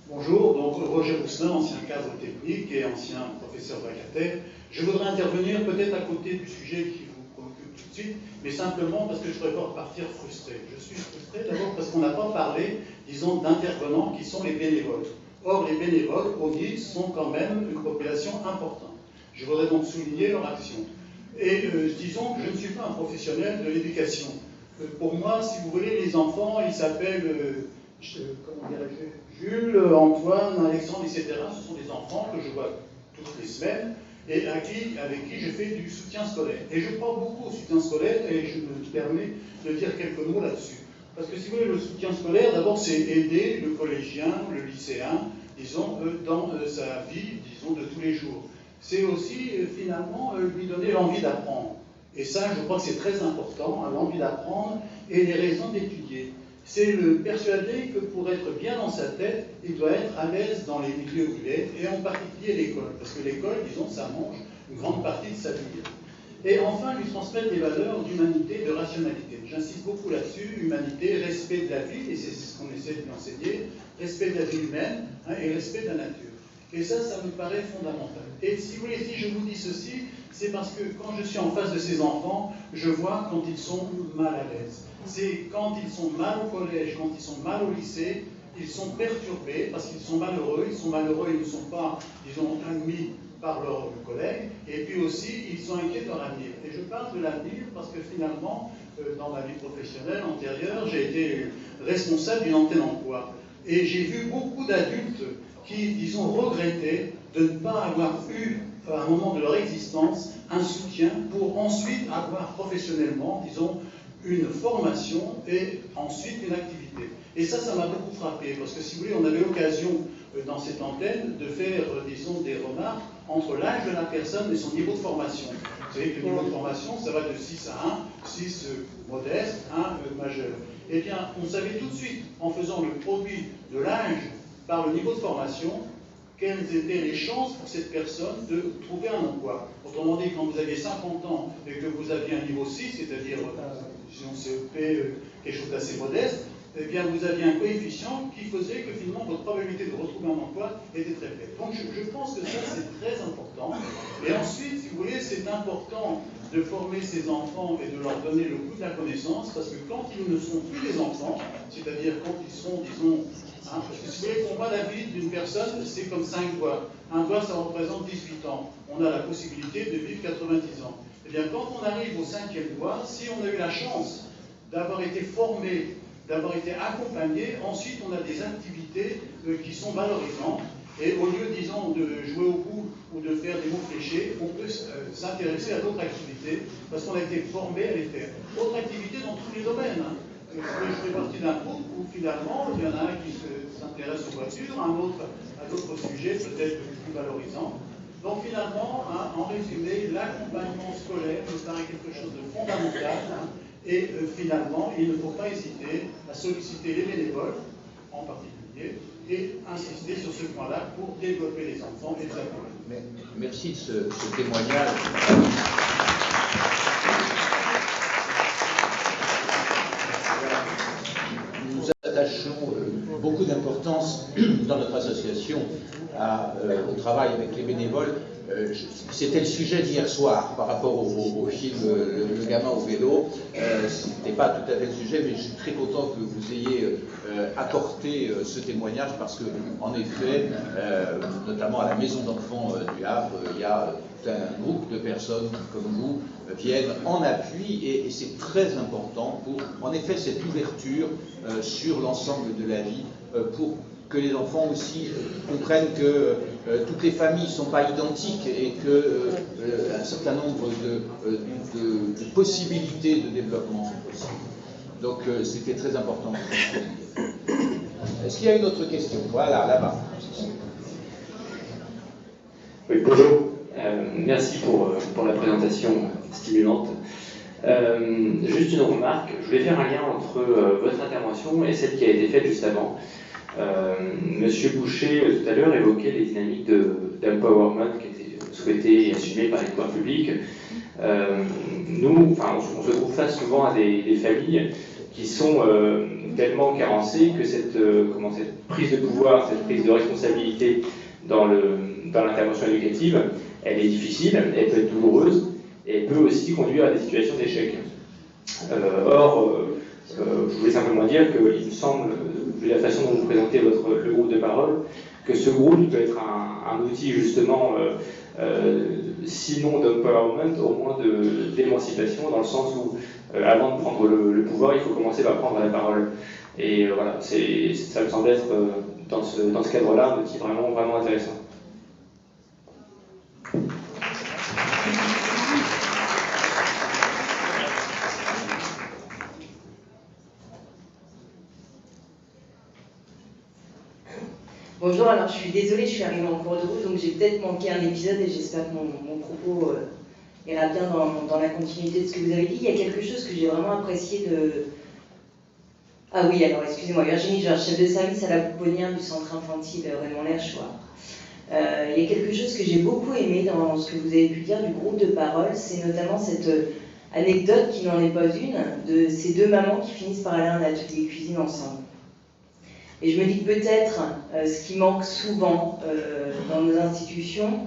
Bonjour, donc Roger Rousselin, ancien cadre technique et ancien professeur vacataire. Je voudrais intervenir peut-être à côté du sujet qui vous préoccupe tout de suite, mais simplement parce que je ne pourrais pas repartir frustré. Je suis frustré d'abord parce qu'on n'a pas parlé, disons, d'intervenants qui sont les bénévoles. Or, les bénévoles, au GIZ, sont quand même une population importante. Je voudrais donc souligner leur action. Et disons que je ne suis pas un professionnel de l'éducation. Pour moi, si vous voulez, les enfants, ils s'appellent, comment dirais-je, Jules, Antoine, Alexandre, etc. Ce sont des enfants que je vois toutes les semaines et avec qui je fais du soutien scolaire. Et je crois beaucoup au soutien scolaire et je me permets de dire quelques mots là-dessus. Parce que si vous voulez, le soutien scolaire, d'abord, c'est aider le collégien, le lycéen, disons, dans sa vie, disons, de tous les jours. C'est aussi, finalement, lui donner l'envie d'apprendre. Et ça, je crois que c'est très important, hein, l'envie d'apprendre et les raisons d'étudier. C'est le persuader que pour être bien dans sa tête, il doit être à l'aise dans les milieux où il est, et en particulier l'école. Parce que l'école, disons, ça mange une grande partie de sa vie. Et enfin, lui transmettre des valeurs d'humanité, de rationalité. J'insiste beaucoup là-dessus, humanité, respect de la vie, et c'est ce qu'on essaie de lui enseigner, respect de la vie humaine, hein, et respect de la nature. Et ça me paraît fondamental. Et si vous voulez, si je vous dis ceci, c'est parce que quand je suis en face de ces enfants, je vois quand ils sont mal à l'aise. C'est quand ils sont mal au collège, quand ils sont mal au lycée, ils sont perturbés parce qu'ils sont malheureux, ils ne sont pas, disons, admis par leurs collègues, et puis aussi, ils sont inquiets de leur avenir. Et je parle de l'avenir parce que finalement, dans ma vie professionnelle antérieure, j'ai été responsable d'une antenne emploi. Et j'ai vu beaucoup d'adultes qui, disons, regrettaient de ne pas avoir eu, à un moment de leur existence, un soutien pour ensuite avoir professionnellement, disons, une formation et ensuite une activité. Et ça m'a beaucoup frappé, parce que si vous voulez, on avait l'occasion dans cette antenne de faire, disons, des remarques entre l'âge de la personne et son niveau de formation. Vous savez que le niveau de formation, ça va de 6 à 1, 6 modeste, 1 majeur. Eh bien, on savait tout de suite, en faisant le produit de l'âge par le niveau de formation, quelles étaient les chances pour cette personne de trouver un emploi. Autrement dit, quand vous aviez 50 ans et que vous aviez un niveau 6, c'est-à-dire, disons, CEP, quelque chose d'assez modeste, eh bien, vous aviez un coefficient qui faisait que finalement votre probabilité de retrouver un emploi était très faible. Donc, je pense que ça, c'est très important. Et ensuite, si vous voulez, c'est important de former ces enfants et de leur donner le goût de la connaissance, parce que quand ils ne sont plus des enfants, c'est-à-dire quand ils sont, disons, parce que si vous voulez, pour moi, la vie d'une personne, c'est comme 5 doigts. Un doigt, ça représente 18 ans. On a la possibilité de vivre 90 ans. Eh bien, quand on arrive au 5e doigt, si on a eu la chance d'avoir été formé, d'avoir été accompagné, ensuite on a des activités qui sont valorisantes. Et au lieu, disons, de jouer au coup ou de faire des mots fléchés, on peut s'intéresser à d'autres activités parce qu'on a été formé à les faire. Autres activités dans tous les domaines. Hein. Je fais partie d'un groupe où finalement, il y en a un qui s'intéresse aux voitures, un autre à d'autres sujets peut-être plus valorisants. Donc finalement, hein, en résumé, l'accompagnement scolaire me paraît quelque chose de fondamental. Hein, et finalement, il ne faut pas hésiter à solliciter les bénévoles, en particulier, et insister sur ce point-là pour développer les enfants et les adultes. Merci de ce témoignage. Nous attachons beaucoup d'importance dans notre association au travail avec les bénévoles. C'était le sujet d'hier soir par rapport au film Le gamin au vélo. Ce n'était pas tout à fait le sujet, mais je suis très content que vous ayez apporté ce témoignage parce que, en effet, notamment à la maison d'enfants du Havre, il y a un groupe de personnes qui, comme vous, viennent en appui et c'est très important pour, en effet, cette ouverture sur l'ensemble de la vie pour que les enfants aussi comprennent que toutes les familles ne sont pas identiques et qu'un certain nombre de possibilités de développement sont possibles. Donc c'était très important. Est-ce qu'il y a une autre question? Voilà, là-bas. Oui, bonjour. Merci pour la présentation stimulante. Juste une remarque, je voulais faire un lien entre votre intervention et celle qui a été faite juste avant. Monsieur Boucher, tout à l'heure, évoquait les dynamiques d'empowerment qui étaient souhaitées et assumées par les pouvoirs publics. Nous, on se trouve face souvent à des familles qui sont tellement carencées que cette prise de pouvoir, cette prise de responsabilité dans l'intervention éducative, elle est difficile, elle peut être douloureuse, et peut aussi conduire à des situations d'échec. Or, je voulais simplement dire qu'il me semble, vu la façon dont vous présentez le groupe de parole, que ce groupe peut être un outil justement, sinon d'empowerment, au moins d'émancipation, dans le sens où, avant de prendre le pouvoir, il faut commencer par prendre la parole. Et voilà, ça me semble être, dans ce cadre-là, un outil vraiment, vraiment intéressant. Bonjour, alors je suis désolée, je suis arrivée en cours de route, donc j'ai peut-être manqué un épisode et j'espère que mon propos ira bien dans la continuité de ce que vous avez dit. Il y a quelque chose que j'ai vraiment apprécié de... Ah oui, alors excusez-moi, Virginie Georges, chef de service à la pouponnière du centre infantile Raymond Lerchoir. Il y a quelque chose que j'ai beaucoup aimé dans ce que vous avez pu dire du groupe de parole, c'est notamment cette anecdote qui n'en est pas une, de ces deux mamans qui finissent par aller à un atelier cuisine ensemble. Et je me dis que peut-être ce qui manque souvent dans nos institutions,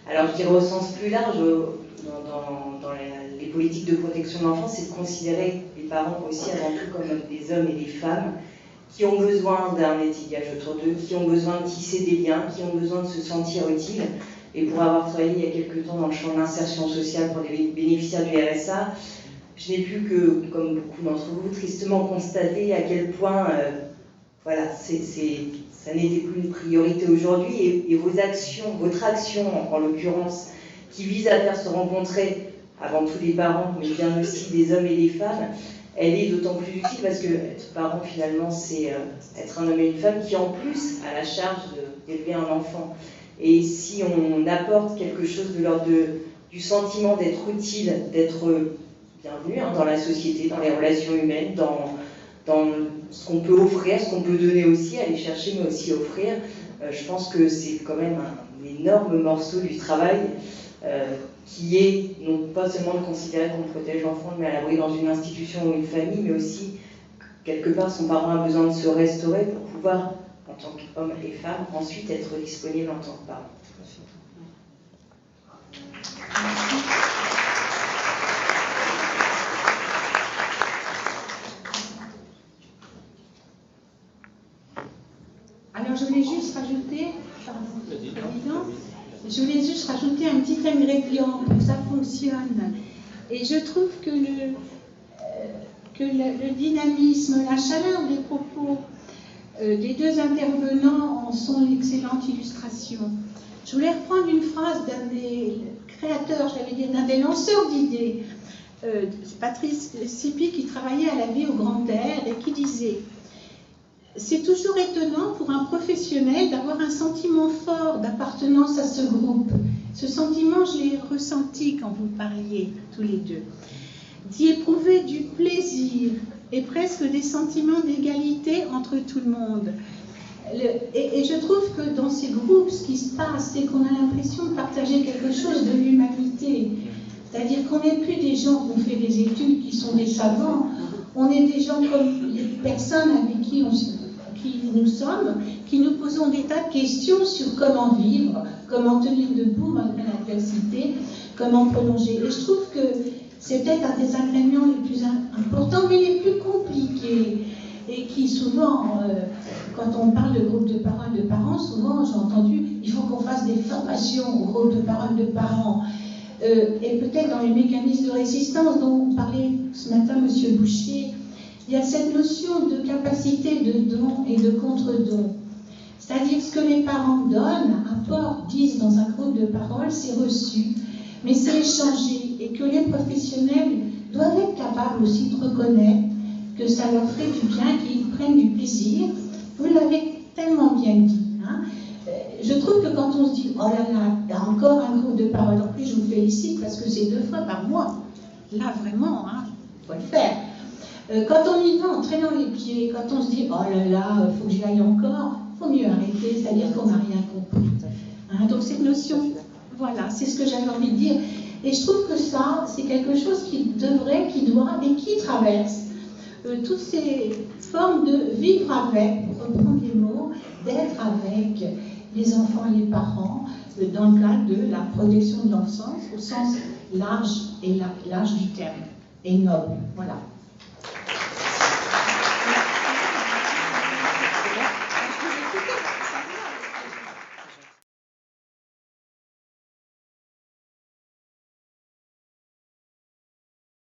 alors je dirais au sens plus large, dans les politiques de protection de l'enfance, c'est de considérer les parents aussi avant tout comme des hommes et des femmes qui ont besoin d'un étayage autour d'eux, qui ont besoin de tisser des liens, qui ont besoin de se sentir utiles. Et pour avoir travaillé il y a quelques temps dans le champ de l'insertion sociale pour les bénéficiaires du RSA, je n'ai pu que, comme beaucoup d'entre vous, tristement constater à quel point voilà, ça n'était plus une priorité aujourd'hui et votre action en l'occurrence, qui vise à faire se rencontrer avant tout les parents, mais bien aussi des hommes et des femmes, elle est d'autant plus utile parce que être parent finalement c'est être un homme et une femme qui en plus a la charge d'élever un enfant. Et si on apporte quelque chose de l'ordre du sentiment d'être utile, d'être bienvenu dans la société, dans les relations humaines, dans ce qu'on peut offrir, ce qu'on peut donner aussi, aller chercher mais aussi offrir, je pense que c'est quand même un énorme morceau du travail qui est non pas seulement de considérer qu'on protège l'enfant, mais à l'abri dans une institution ou une famille, mais aussi quelque part son parent a besoin de se restaurer pour pouvoir, en tant qu'homme et femme, ensuite être disponible en tant que parent. Alors je voulais juste rajouter, un petit ingrédient pour que ça fonctionne. Et je trouve que le dynamisme, la chaleur des propos des deux intervenants en sont une excellente illustration. Je voulais reprendre une phrase d'un des créateurs, d'un des lanceurs d'idées, Patrice Sipi, qui travaillait à la vie au Grand Air et qui disait: c'est toujours étonnant pour un professionnel d'avoir un sentiment fort d'appartenance à ce groupe. Ce sentiment, je l'ai ressenti quand vous parliez tous les deux. D'y éprouver du plaisir et presque des sentiments d'égalité entre tout le monde. Et je trouve que dans ces groupes, ce qui se passe, c'est qu'on a l'impression de partager quelque chose de l'humanité. C'est-à-dire qu'on n'est plus des gens qui ont fait des études, qui sont des savants. On est des gens comme les personnes avec qui nous sommes, qui nous posons des tas de questions sur comment vivre, comment tenir debout malgré l'adversité, comment prolonger. Et je trouve que c'est peut-être un des ingrédients les plus importants, mais les plus compliqués. Et qui souvent, quand on parle de groupe de parole de parents, souvent j'ai entendu, il faut qu'on fasse des formations au groupe de parole de parents. Et peut-être dans les mécanismes de résistance dont parlait ce matin M. Boucher, il y a cette notion de capacité de don et de contre-don. C'est-à-dire ce que les parents donnent, apportent, disent dans un groupe de parole, c'est reçu, mais c'est échangé, et que les professionnels doivent être capables aussi de reconnaître que ça leur ferait du bien, qu'ils prennent du plaisir. Vous l'avez tellement bien dit. Hein. Je trouve que quand on se dit, oh là là, il y a encore un groupe de parole, en plus je vous félicite parce que c'est 2 fois par mois. Là vraiment, faut le faire. Quand on y va en traînant les pieds, quand on se dit, oh là là, faut que j'y aille encore, faut mieux arrêter, c'est-à-dire qu'on n'a rien compris. Hein, donc cette notion, voilà, c'est ce que j'avais envie de dire. Et je trouve que ça, c'est quelque chose qui devrait, qui doit et qui traverse toutes ces formes de vivre avec, pour reprendre les mots, d'être avec les enfants et les parents, dans le cadre de la protection de l'enfance au sens large et large du terme, et noble. Voilà.